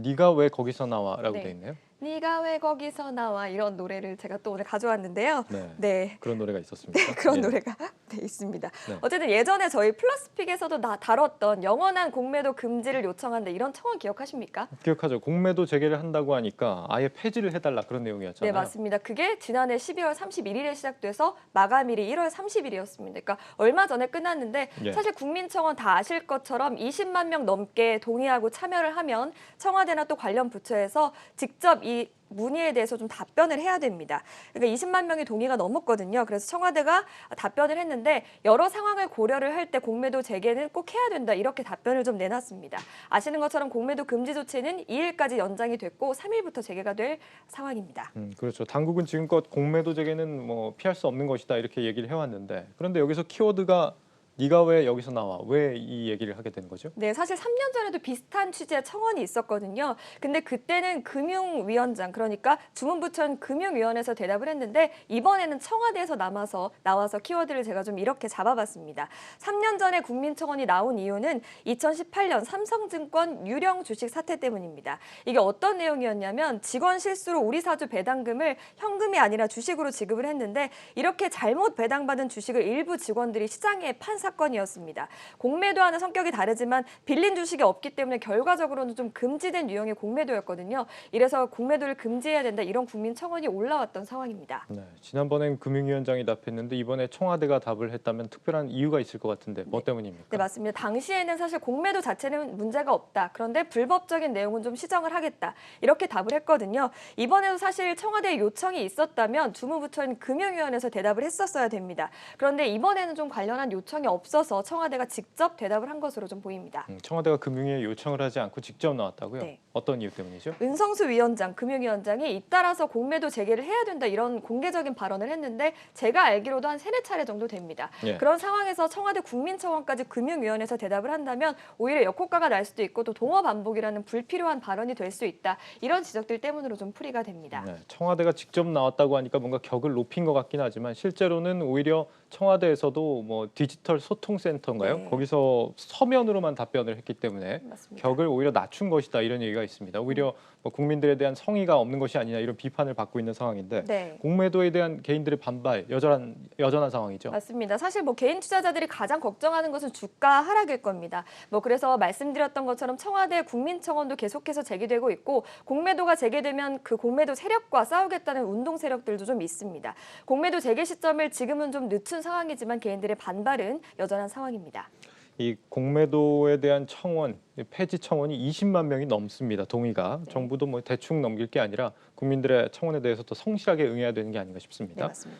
네가 왜 거기서 나와라고 네. 돼 있네요. 네가 왜 거기서 나와 이런 노래를 제가 또 오늘 가져왔는데요. 네. 네. 그런 노래가 있었습니까? 그런 예. 노래가 네, 있습니다. 네. 어쨌든 예전에 저희 플러스픽에서도 다뤘던 영원한 공매도 금지를 요청한다 이런 청원 기억하십니까? 기억하죠. 공매도 재개를 한다고 하니까 아예 폐지를 해달라 그런 네, 내용이었잖아요. 맞습니다. 그게 지난해 12월 31일에 시작돼서 마감일이 1월 30일이었습니다. 그러니까 얼마 전에 끝났는데 예. 사실 국민청원 다 아실 것처럼 20만 명 넘게 동의하고 참여를 하면 청와대나 또 관련 부처에서 직접 이 문의에 대해서 좀 답변을 해야 됩니다. 그러니까 20만 명이 동의가 넘었거든요. 그래서 청와대가 답변을 했는데 여러 상황을 고려를 할 때 공매도 재개는 꼭 해야 된다 이렇게 답변을 좀 내놨습니다. 아시는 것처럼 공매도 금지 조치는 2일까지 연장이 됐고 3일부터 재개가 될 상황입니다. 그렇죠. 당국은 지금껏 공매도 재개는 뭐 피할 수 없는 것이다 이렇게 얘기를 해왔는데 그런데 여기서 키워드가 네가 왜 여기서 나와? 왜 이 얘기를 하게 된 거죠? 네, 사실 3년 전에도 비슷한 취지의 청원이 있었거든요. 근데 그때는 금융위원장, 그러니까 주문부처는 금융위원회에서 대답을 했는데 이번에는 청와대에서 나와서 키워드를 제가 좀 이렇게 잡아봤습니다. 3년 전에 국민청원이 나온 이유는 2018년 삼성증권 유령 주식 사태 때문입니다. 이게 어떤 내용이었냐면 직원 실수로 우리 사주 배당금을 현금이 아니라 주식으로 지급을 했는데 이렇게 잘못 배당받은 주식을 일부 직원들이 시장에 판 사건이었습니다. 공매도와는 성격이 다르지만 빌린 주식이 없기 때문에 결과적으로는 좀 금지된 유형의 공매도였거든요. 이래서 공매도를 금지해야 된다 이런 국민청원이 올라왔던 상황입니다. 네, 지난번엔 금융위원장이 답했는데 이번에 청와대가 답을 했다면 특별한 이유가 있을 것 같은데 뭐 때문입니까? 네, 맞습니다. 당시에는 사실 공매도 자체는 문제가 없다. 그런데 불법적인 내용은 좀 시정을 하겠다. 이렇게 답을 했거든요. 이번에도 사실 청와대의 요청이 있었다면 주무부처인 금융위원회에서 대답을 했었어야 됩니다. 그런데 이번에는 좀 관련한 요청이 없어서 청와대가 직접 대답을 한 것으로 좀 보입니다. 청와대가 금융위에 요청을 하지 않고 직접 나왔다고요? 네. 어떤 이유 때문이죠? 은성수 위원장, 금융위원장이 잇따라서 공매도 재개를 해야 된다 이런 공개적인 발언을 했는데 제가 알기로도 한 3-4차례 정도 됩니다. 예. 그런 상황에서 청와대 국민청원까지 금융위원회에서 대답을 한다면 오히려 역효과가 날 수도 있고 또 동어 반복이라는 불필요한 발언이 될 수 있다. 이런 지적들 때문으로 좀 풀이가 됩니다. 네, 청와대가 직접 나왔다고 하니까 뭔가 격을 높인 것 같긴 하지만 실제로는 오히려 청와대에서도 뭐 디지털 소통센터인가요? 네. 거기서 서면으로만 답변을 했기 때문에 맞습니다. 격을 오히려 낮춘 것이다 이런 얘기가 있습니다. 오히려 뭐 국민들에 대한 성의가 없는 것이 아니냐 이런 비판을 받고 있는 상황인데 네. 공매도에 대한 개인들의 반발 여전한 상황이죠. 맞습니다. 사실 뭐 개인 투자자들이 가장 걱정하는 것은 주가 하락일 겁니다. 뭐 그래서 말씀드렸던 것처럼 청와대 국민청원도 계속해서 제기되고 있고 공매도가 재개되면 그 공매도 세력과 싸우겠다는 운동 세력들도 좀 있습니다. 공매도 재개 시점을 지금은 좀 늦춘 상황이지만 개인들의 반발은 여전한 상황입니다. 이 공매도에 대한 청원, 폐지 청원이 20만 명이 넘습니다. 동의가. 네. 정부도 뭐 대충 넘길 게 아니라 국민들의 청원에 대해서 더 성실하게 응해야 되는 게 아닌가 싶습니다. 네, 맞습니다.